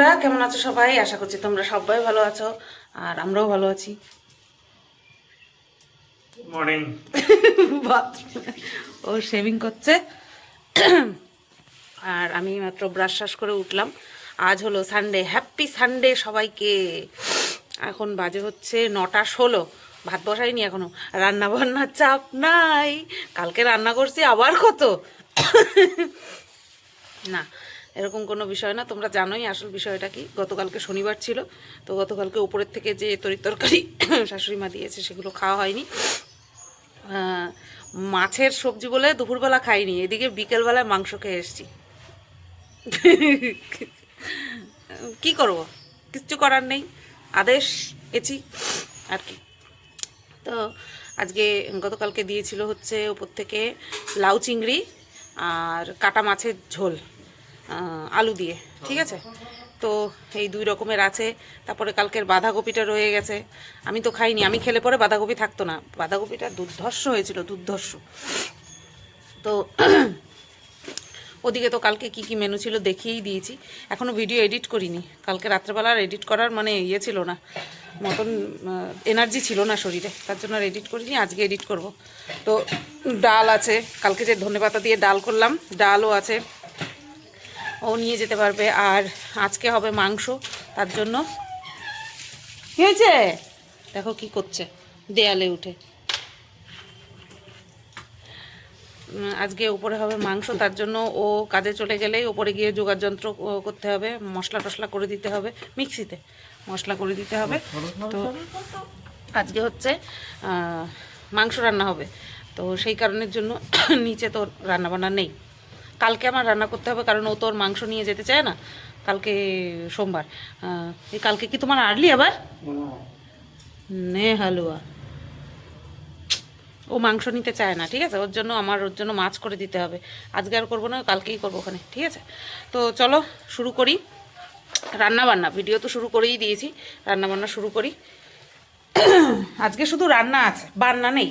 বন্ধুরা, কেমন আছো সবাই? আশা করছি তোমরা সবাই ভালো আছো, আর আমরাও ভালো আছি। মর্নিং। ও শেভিং করছে আর আমি মাত্র ব্রাশ শ্বাস করে উঠলাম। আজ হলো সানডে, হ্যাপি সানডে সবাইকে। এখন বাজে হচ্ছে 9:16। ভাত বসাইনি এখনো, রান্না বান্নার চাপ নাই। কালকে রান্না করছি আবার কত না, এরকম কোনো বিষয় না। তোমরা জানোই আসল বিষয়টা কি। গতকালকে শনিবার ছিল, তো গতকালকে উপরের থেকে যে তরকারি শাশুড়ি মা দিয়েছে সেগুলো খাওয়া হয়নি। মাছের সবজি বলে দুপুরবেলা খাইনি, এদিকে বিকেলবেলায় মাংস খেয়ে এসছি। কি করব, কিচ্ছু করার নেই, আদেশ গেছি আর কি। তো আজকে গতকালকে দিয়েছিল হচ্ছে উপর থেকে লাউ চিংড়ি আর কাটা মাছের ঝোল আলু দিয়ে, ঠিক আছে। তো এই 2 রকমের আছে। তারপরে কালকের বাঁধাকপিটা রয়ে গেছে, আমি তো খাইনি। আমি খেলে পরে বাঁধাকপি থাকতো না। বাঁধাকপিটা দুর্ধর্ষ হয়েছিল, দুর্ধর্ষ। তো ওদিকে তো কালকে কি কি মেনু ছিল দেখিয়েই দিয়েছি। এখনও ভিডিও এডিট করিনি। কালকে রাত্রেবেলা আর এডিট করার মানে ইয়ে ছিল না, মতন এনার্জি ছিল না শরীরে, তার জন্য আর এডিট করিনি। আজকে এডিট করব। তো ডাল আছে, কালকে যে ধনেপাতা দিয়ে ডাল করলাম, ডালও আছে, ও নিয়ে যেতে পারবে। আর আজকে হবে মাংস, তার জন্য কী হয়েছে দেখো কি করছে দেয়ালে উঠে। আজকে উপরে হবে মাংস, তার জন্য ও কাজে চলে গেলেই ওপরে গিয়ে যোগাড় যন্ত্র করতে হবে, মশলা টশলা করে দিতে হবে, মিক্সিতে মশলা করে দিতে হবে। তো আজকে হচ্ছে মাংস রান্না হবে, তো সেই কারণের জন্য নিচে তো রান্না বান্না নেই। কালকে আমার রান্না করতে হবে, কারণ ও তো ওর মাংস নিয়ে যেতে চায় না। কালকে সোমবার। এই কালকে কি তোমার আর্লি আবার নে হালুয়া, ও মাংস নিতে চায় না, ঠিক আছে। ওর জন্য মাছ করে দিতে হবে। আজকে আর করবো না, কালকেই করবো ওখানে, ঠিক আছে। তো চলো শুরু করি রান্না বান্না। ভিডিও তো শুরু করেই দিয়েছি, রান্না বান্না শুরু করি। আজকে শুধু রান্না আছে, বান্না নেই।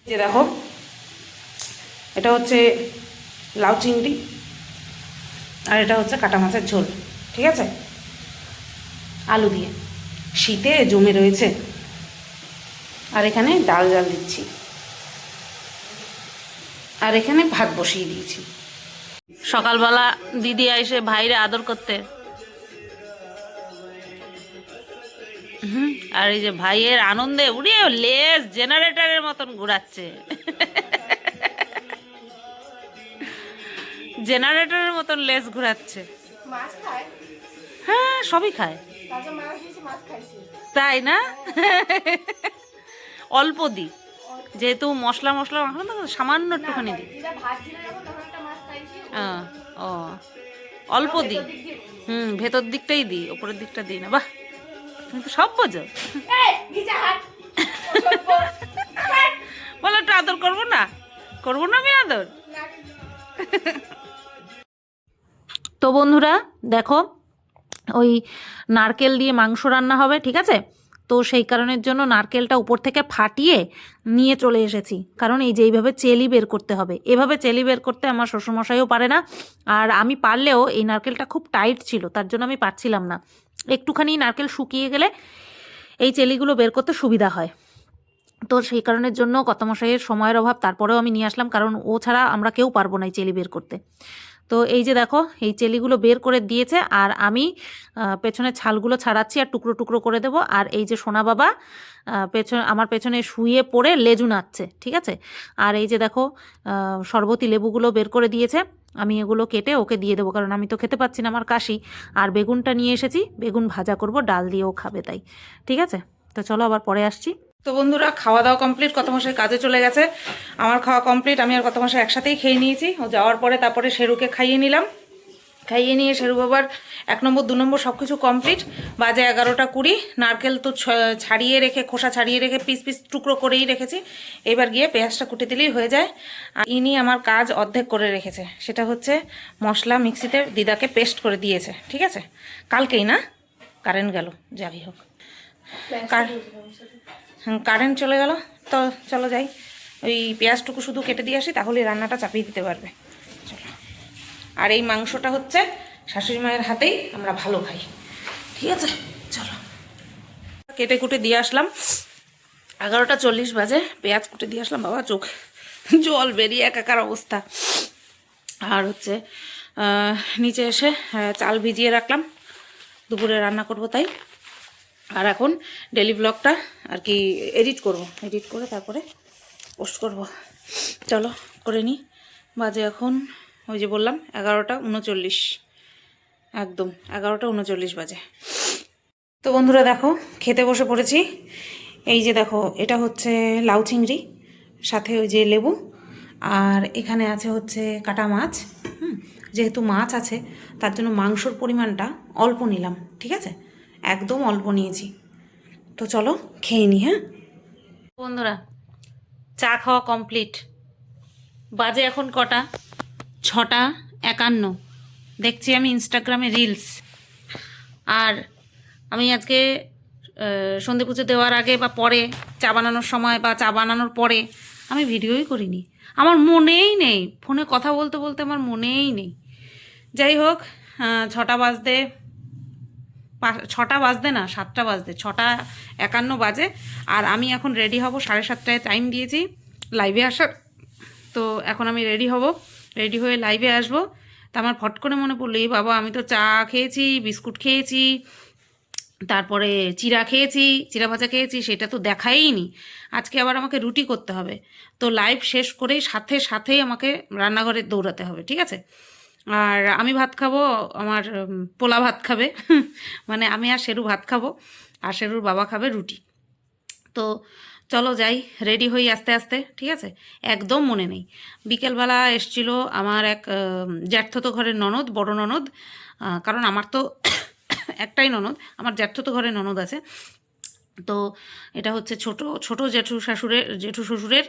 যে দেখো, এটা হচ্ছে লাউ চিংড়ি আর এটা হচ্ছে কাটা মাছের ঝোল, ঠিক আছে, আলু দিয়ে। শীতে জমে রয়েছে। আর এখানে ডাল জাল দিচ্ছি, আর এখানে ভাত বসিয়ে দিয়েছি। সকালবেলা দিদি এসে ভাইরে আদর করতে, আর এই যে ভাইয়ের আনন্দে উড়িয়ে লেজ জেনারেটরের মতন ঘুরাচ্ছে। জেনারেটরের মতন লেজ ঘুরাচ্ছে। হ্যাঁ, সবই খায়। তাই না? অল্প দি, যেহেতু মশলা মাখানো তো সামান্য একটুখানি দিই। ও, অল্প দিই। ভেতর দিকটাই দিই, ওপরের দিকটা দিই না। বাহ, তুমি তো সব বোঝো। বলো একটু আদর করবো না, করবো না আমি আদর। তো বন্ধুরা দেখো, ওই নারকেল দিয়ে মাংস রান্না হবে, ঠিক আছে। তো সেই কারণের জন্য নারকেলটা উপর থেকে ফাটিয়ে নিয়ে চলে এসেছি, কারণ এই যে এইভাবে চেলি বের করতে হবে। এভাবে চেলি বের করতে আমার শ্বশুরমশাইও পারে না, আর আমি পারলেও এই নারকেলটা খুব টাইট ছিল, তার জন্য আমি পারছিলাম না। একটুখানি নারকেল শুকিয়ে গেলে এই চেলিগুলো বের করতে সুবিধা হয়। তো সেই কারণের জন্য কর্তামশাইয়ের সময়ের অভাব, তারপরেও আমি নিয়ে আসলাম, কারণ ও ছাড়া আমরা কেউ পারবো না এই চেলি বের করতে। তো এই যে দেখো, এই চেলিগুলো বের করে দিয়েছে, আর আমি পেছনের ছালগুলো ছাড়াচ্ছি আর টুকরো টুকরো করে দেব। আর এই যে সোনা বাবা আমার পেছনে শুয়ে পড়ে লেজু নাচ্ছে, ঠিক আছে। আর এই যে দেখো, শরবতি লেবুগুলো বের করে দিয়েছে, আমি এগুলো কেটে ওকে দিয়ে দেবো, কারণ আমি তো খেতে পাচ্ছি না, আমার কাশি। আর বেগুনটা নিয়ে এসেছি, বেগুন ভাজা করব, ডাল দিয়েও খাবে তাই, ঠিক আছে। তো চলো আবার পরে আসছি। তো বন্ধুরা, খাওয়া দাওয়া কমপ্লিট, কর্তামশাই কাজে চলে গেছে, আমার খাওয়া কমপ্লিট। আমি আর কর্তামশাই একসাথেই খেয়ে নিয়েছি। ও যাওয়ার পরে তারপরে শেরুকে খাইয়ে নিলাম। খাইয়ে নিয়ে শেরু বাবার 1 নম্বর 2 নম্বর সব কিছু কমপ্লিট। বাজে 11টা 20। নারকেল তো ছাড়িয়ে রেখে, খোসা ছাড়িয়ে রেখে পিস পিস টুকরো করেই রেখেছি। এবার গিয়ে পেঁয়াজটা কুটে দিলেই হয়ে যায়। আর ইনি আমার কাজ অর্ধেক করে রেখেছে, সেটা হচ্ছে মশলা মিক্সিতে দিদাকে পেস্ট করে দিয়েছে, ঠিক আছে। কালকেই না, কারেন্ট গেল, যাই হোক, কারেন্ট চলে গেল। তো চলো যাই, ওই পেঁয়াজটুকু শুধু কেটে দিয়ে আসি, তাহলে রান্নাটা চাপিয়ে দিতে পারবে। চলো। আর এই মাংসটা হচ্ছে শাশুড়ি মায়ের হাতেই আমরা ভালো খাই, ঠিক আছে। চলো কেটে কুটে দিয়ে আসলাম, 11:40 বাজে। পেঁয়াজ কুটে দিয়ে আসলাম, বাবা চোখ জল বেরিয়ে একাকার অবস্থা। আর হচ্ছে নিচে এসে চাল ভিজিয়ে রাখলাম, দুপুরে রান্না করব তাই। আর এখন ডেলি ব্লগটা আর কি এডিট করে তারপরে পোস্ট করব। চলো করে নিই। বাজে এখন ওই যে বললাম 11:39, একদম 11:39 বাজে। তো বন্ধুরা দেখো খেতে বসে পড়েছি। এই যে দেখো এটা হচ্ছে লাউ চিংড়ি, সাথে ওই যে লেবু, আর এখানে আছে হচ্ছে কাটা মাছ। যেহেতু মাছ আছে তার জন্য মাংসর পরিমাণটা অল্প নিলাম, ঠিক আছে, একদম অল্প নিয়েছি। তো চলো খেয়ে নিই। হ্যাঁ বন্ধুরা, চা খাওয়া কমপ্লিট। বাজে এখন কটা? 6:51। দেখছি আমি ইনস্টাগ্রামে রিলস। আর আমি আজকে সন্ধে পুজো দেওয়ার আগে বা পরে, চা বানানোর সময় বা চা বানানোর পরে আমি ভিডিওই করিনি। আমার মনেই নেই, ফোনে কথা বলতে বলতে আমার মনেই নেই। যাই হোক, 6টা বাজতে 7টা বাজতে 6:51 বাজে। আর আমি এখন রেডি হব, 7:30টায় টাইম দিয়েছি লাইভে আসার। তো এখন আমি রেডি হব, রেডি হয়ে লাইভে আসব। তা আমার ফট করে মনে পড়লো, এই বাবা আমি তো চা খেয়েছি, বিস্কুট খেয়েছি, তারপরে চিড়া খেয়েছি, চিড়া ভাজা খেয়েছি, সেটা তো দেখাইনি। আজকে আবার আমাকে রুটি করতে হবে। তো লাইভ শেষ করেই সাথেই আমাকে রান্নাঘরে দৌড়াতে হবে, ঠিক আছে। আর আমি ভাত খাবো, আমার পোলা ভাত খাবে মানে আমি আর শেরু ভাত খাবো, আর শেরুর বাবা খাবে রুটি। তো চলো যাই, রেডি হই আস্তে আস্তে, ঠিক আছে। একদম মনে নেই। বিকেলবেলা এসছিল আমার এক জ্যাঠতো ঘরের ননদ, বড় ননদ, কারণ আমার তো একটাই ননদ, আমার জ্যাঠতো ঘরের ননদ আছে। তো এটা হচ্ছে ছোট জেঠু শ্বশুরের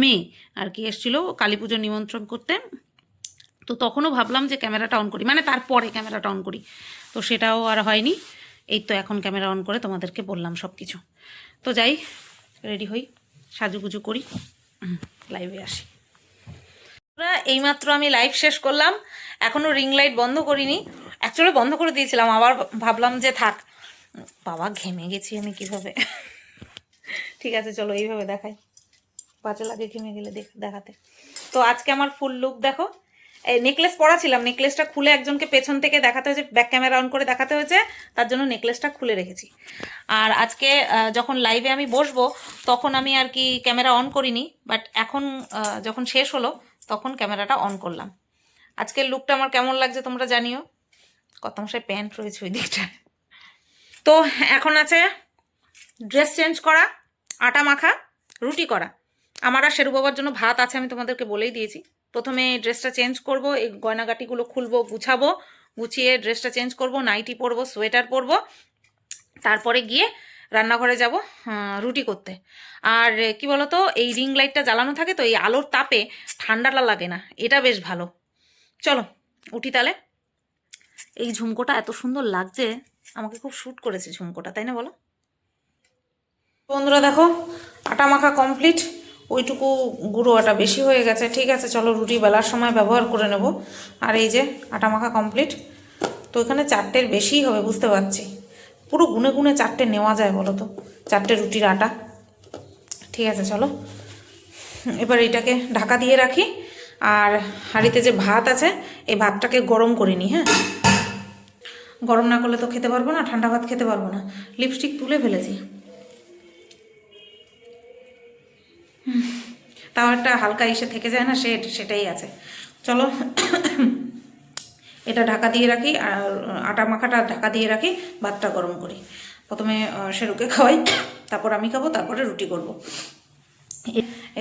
মেয়ে আর কি, এসছিল কালী পুজোর নিমন্ত্রণ করতে। তো তখনও ভাবলাম যে ক্যামেরাটা অন করি, মানে তারপরে ক্যামেরাটা অন করি, তো সেটাও আর হয়নি। এই তো এখন ক্যামেরা অন করে তোমাদেরকে বললাম সব কিছু। তো যাই, রেডি হই, সাজুগুজু করি, লাইভে আসি। এইমাত্র আমি লাইভ শেষ করলাম, এখনও রিং লাইট বন্ধ করিনি। অ্যাকচুয়ালি বন্ধ করে দিয়েছিলাম, আবার ভাবলাম যে থাক। বাবা ঘেমে গেছি আমি কিভাবে ঠিক আছে চলো এইভাবে দেখাই, বাজে লাগে ঘেমে গেলে দেখাতে। তো আজকে আমার ফুল লুক দেখো। এই নেকলেস পরা ছিলাম, নেকলেসটা খুলে একজনকে পেছন থেকে দেখাতে হয়েছে, ব্যাক ক্যামেরা অন করে দেখাতে হয়েছে, তার জন্য নেকলেসটা খুলে রেখেছি। আর আজকে যখন লাইভে আমি বসবো তখন আমি আর কি ক্যামেরা অন করিনি, বাট এখন যখন শেষ হলো তখন ক্যামেরাটা অন করলাম। আজকের লুকটা আমার কেমন লাগছে তোমরা জানিও। কত মশাই প্যান্ট রয়েছে ওই দিকটায়। তো এখন আছে ড্রেস চেঞ্জ করা, আটা মাখা, রুটি করা। আমার আর শেরু বাবার জন্য ভাত আছে, আমি তোমাদেরকে বলেই দিয়েছি। প্রথমে ড্রেসটা চেঞ্জ করব, এই গয়নাগাটিগুলো খুলবো, গুছাবো, গুছিয়ে ড্রেসটা চেঞ্জ করব, নাইটি পরবো, সোয়েটার পরবো, তারপরে গিয়ে রান্নাঘরে যাব রুটি করতে। আর কি বলতো, এই রিং লাইটটা জ্বালানো থাকে তো এই আলোর তাপে ঠান্ডাটা লাগে না, এটা বেশ ভালো। চলো উঠি তাহলে। এই ঝুমকোটা এত সুন্দর লাগছে, আমাকে খুব শ্যুট করেছে ঝুমকোটা, তাই না বলো বন্ধুরা? দেখো আটা মাখা কমপ্লিট, ওইটুকু গুঁড়ো আটা বেশি হয়ে গেছে, ঠিক আছে চলো রুটি বেলার সময় ব্যবহার করে নেব। আর এই যে আটা মাখা কমপ্লিট। তো এখানে 4টের বেশিই হবে বুঝতে পারছি, পুরো গুনে গুনে 4টে নেওয়া যায় বলো তো, 4টে রুটির আটা। ঠিক আছে চলো এবার এটাকে ঢাকা দিয়ে রাখি। আর হাঁড়িতে যে ভাত আছে এই ভাতটাকে গরম করে নিই। হ্যাঁ, গরম না করলে তো খেতে পারবো না, ঠান্ডা ভাত খেতে পারবো না। লিপস্টিক তুলে ফেলেছি, তাও একটা হালকা এসে থেকে যায় না, সেটাই আছে। চলো এটা ঢাকা দিয়ে রাখি, আর আটা মাখাটা ঢাকা দিয়ে রাখি, ভাতটা গরম করি। প্রথমে শেরুকে খাওয়াই, তারপর আমি খাবো, তারপরে রুটি করব।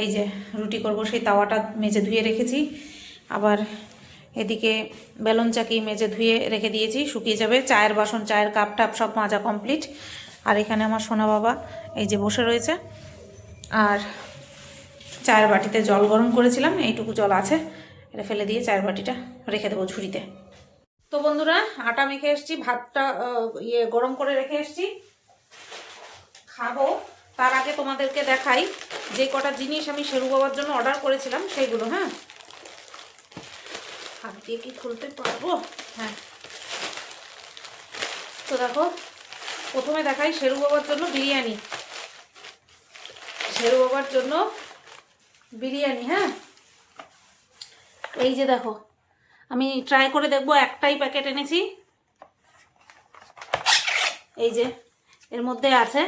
এই যে রুটি করব, সেই তাওয়াটা মেজে ধুয়ে রেখেছি। আবার এদিকে বেলন চাকি মেজে ধুয়ে রেখে দিয়েছি, শুকিয়ে যাবে। চায়ের বাসন, চায়ের কাপ টাপ সব মাজা কমপ্লিট। আর এখানে আমার সোনা বাবা এই যে বসে রয়েছে। আর চায়ের বাটিতে জল গরম করেছিলাম, এইটুকু জল আছে, এটা ফেলে দিয়ে চায়ের বাটিটা রেখে দেবো ঝুড়িতে। তো বন্ধুরা আটা মেখে এসছি, ভাতটা গরম করে রেখে এসছি, খাবো। তার আগে তোমাদেরকে দেখাই যে কটা জিনিস আমি শেরু বাবার জন্য অর্ডার করেছিলাম সেইগুলো। হ্যাঁ, হাত দিয়ে কি খুলতে পারবো? হ্যাঁ, তো দেখো প্রথমে দেখাই শেরু বাবার জন্য বিরিয়ানি। শেরু বাবার জন্য বিরিয়ানি। হ্যাঁ, এই যে দেখো, আমি ট্রাই করে দেখবো, একটাই প্যাকেট এনেছি। এই যে এর মধ্যে আছে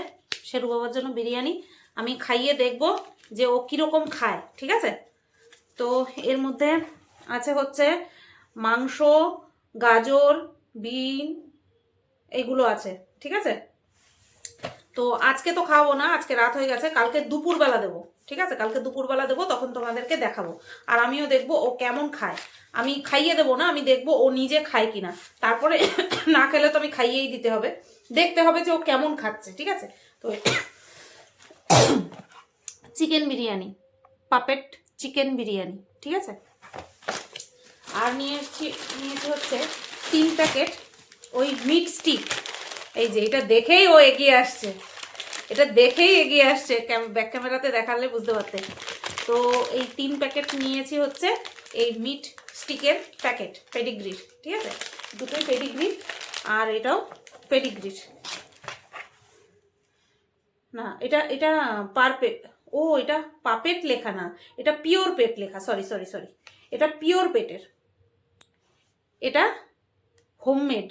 শেরু বাবার জন্য বিরিয়ানি। আমি খাইয়ে দেখব যে ও কীরকম খায়, ঠিক আছে? তো এর মধ্যে আছে হচ্ছে মাংস, গাজর, বিন, এইগুলো আছে, ঠিক আছে? তো আজকে তো খাওয়াবো না, আজকে রাত হয়ে গেছে, কালকে দুপুরবেলা দেবো, ঠিক আছে? কালকে দুপুরবেলা দেবো, তখন তোমাদেরকে দেখাবো। আর আমিও দেখবো ও কেমন খায়। আমি খাইয়ে দেবো না, আমি দেখবো ও নিজে খায় কিনা। তারপরে না খেলে তো আমি খাইয়েই দিতে হবে, দেখতে হবে যে ও কেমন খাচ্ছে, ঠিক আছে? তো chicken biryani, puppet chicken biryani, ঠিক আছে? আর নিয়েছি হচ্ছে 3 প্যাকেট ওই মিট স্টিক। এই যে এটা দেখেই ও এগিয়ে আসছে, এটা দেখেই এগিয়ে আসছে, ব্যাক ক্যামেরাতে দেখালে বুঝতে পারতে। তো এই 3 প্যাকেট নিয়েছি হচ্ছে এই মিট স্টিকের প্যাকেট, পেডিগ্রির, ঠিক আছে? দুটোই পেডিগ্রির, আর এটাও পেডিগ্রির। না, এটা এটা পারপেট, ও এটা পাপেট লেখা না, এটা পিওর পেট লেখা, সরি সরি সরি, এটা পিওর পেটের, এটা homemade,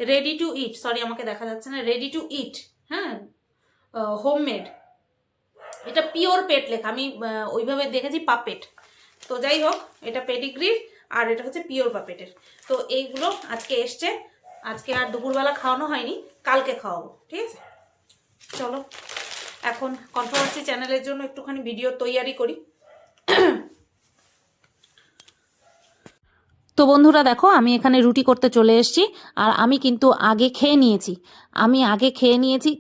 ready to it, sorry আমাকে দেখা যাচ্ছে না, রেডি টু ইট, হ্যাঁ, হোমমেড। এটা পিওর পেট লেখা, আমি ওইভাবে দেখেছি পাপেট। তো যাই হোক, এটা পেডিগ্রির আর এটা হচ্ছে পিওর পাপেটের। তো এইগুলো আজকে এসছে, আজকে আর দুপুরবেলা খাওয়ানো হয়নি, কালকে খাওয়াবো, ঠিক আছে? চলো এখন কন্ট্রোভার্সি চ্যানেলের জন্য একটুখানি ভিডিও তৈয়ারি করি। তো বন্ধুরা দেখো, আমি এখানে রুটি করতে চলে এসেছি। আর আমি কিন্তু আগে খেয়ে নিয়েছি,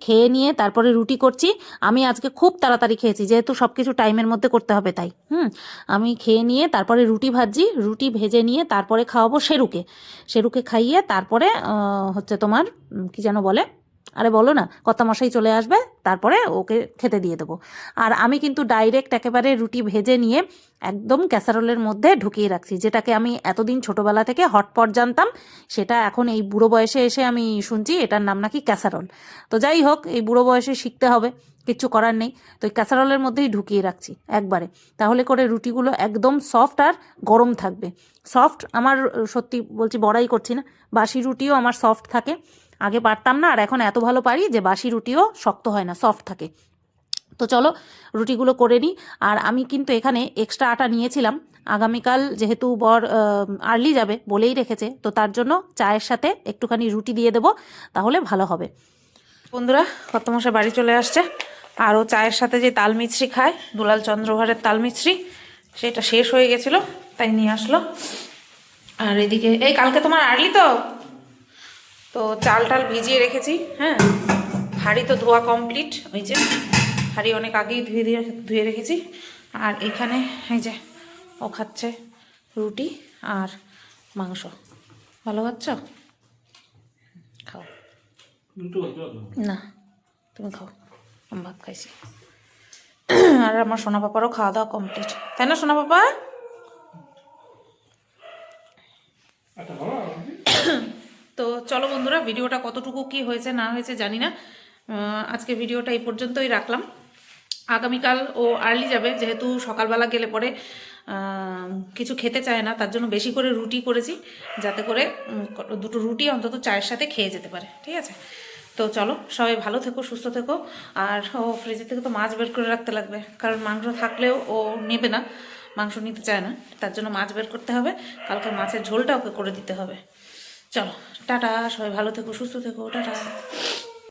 খেয়ে নিয়ে তারপরে রুটি করছি। আমি আজকে খুব তাড়াতাড়ি খেয়েছি, যেহেতু সব কিছু টাইমের মধ্যে করতে হবে তাই। আমি খেয়ে নিয়ে তারপরে রুটি ভাজছি, রুটি ভেজে নিয়ে তারপরে খাওয়াবো শেরুকে খাইয়ে তারপরে হচ্ছে তোমার কি যেন বলে, আরে বলো না, কর্তামশাই চলে আসবে, তারপরে ওকে খেতে দিয়ে দেবো। আর আমি কিন্তু ডাইরেক্ট একেবারে রুটি ভেজে নিয়ে একদম ক্যাসারোলের মধ্যে ঢুকিয়ে রাখছি, যেটাকে আমি এতদিন ছোটোবেলা থেকে হটপট জানতাম, সেটা এখন এই বুড়ো বয়সে এসে আমি শুনছি এটার নাম নাকি ক্যাসারোল। তো যাই হোক, এই বুড়ো বয়সে শিখতে হবে, কিচ্ছু করার নেই। তো এই ক্যাসারোলের মধ্যেই ঢুকিয়ে রাখছি একবারে, তাহলে করে রুটিগুলো একদম সফট আর গরম থাকবে। সফট আমার, সত্যি বলছি, বড়াই করছি না, বাসি রুটিও আমার সফট থাকে। আগে পারতাম না, আর এখন এত ভালো পারি যে বাসি রুটিও শক্ত হয় না, সফট থাকে। তো চলো রুটিগুলো করে নিই। আর আমি কিন্তু এখানে এক্সট্রা আটা নিয়েছিলাম, আগামীকাল যেহেতু বর আর্লি যাবে বলেই রেখেছে, তো তার জন্য চায়ের সাথে একটুখানি রুটি দিয়ে দেবো, তাহলে ভালো হবে। বন্ধুরা, কর্তামশাই বাড়ি চলে আসছে, আর ও চায়ের সাথে যে তাল মিছরি খায়, দুলাল চন্দ্রভারের তাল মিছরি, সেটা শেষ হয়ে গেছিলো, তাই নিয়ে আসলো। আর এদিকে এই কালকে তোমার আর্লি তো চাল টাল ভিজিয়ে রেখেছি। হ্যাঁ, হাঁড়ি তো ধোয়া কমপ্লিট, ওই যে হাঁড়ি অনেক আগেই ধুয়ে রেখেছি। আর এখানে এই যে ও খাচ্ছে রুটি আর মাংস। ভালো খাচ্ছ? খাও না, তুমি খাও, আমি ভাত খাইছি। আর আমার সোনা পাপারও খাওয়া দাওয়া কমপ্লিট, তাই না সোনা পাপা? তো চলো বন্ধুরা, ভিডিওটা কতটুকু কি হয়েছে না হয়েছে জানি না, আজকে ভিডিওটা এই পর্যন্তই রাখলাম। আগামীকাল ও আর্লি যাবে, যেহেতু সকালবেলা গেলে পরে কিছু খেতে চায় না, তার জন্য বেশি করে রুটি করেছি, যাতে করে 2টো রুটি অন্তত চায়ের সাথে খেয়ে যেতে পারে, ঠিক আছে? তো চলো, সবাই ভালো থেকো, সুস্থ থেকো। আর ও ফ্রিজের থেকে তো মাছ বের করে রাখতে লাগবে, কারণ মাংস থাকলেও ও নেবে না, মাংস নিতে চায় না, তার জন্য মাছ বের করতে হবে, কালকে মাছের ঝোলটা ওকে করে দিতে হবে। চলো টাটা, সবাই ভালো থেকো, সুস্থ থেকো, টাটা।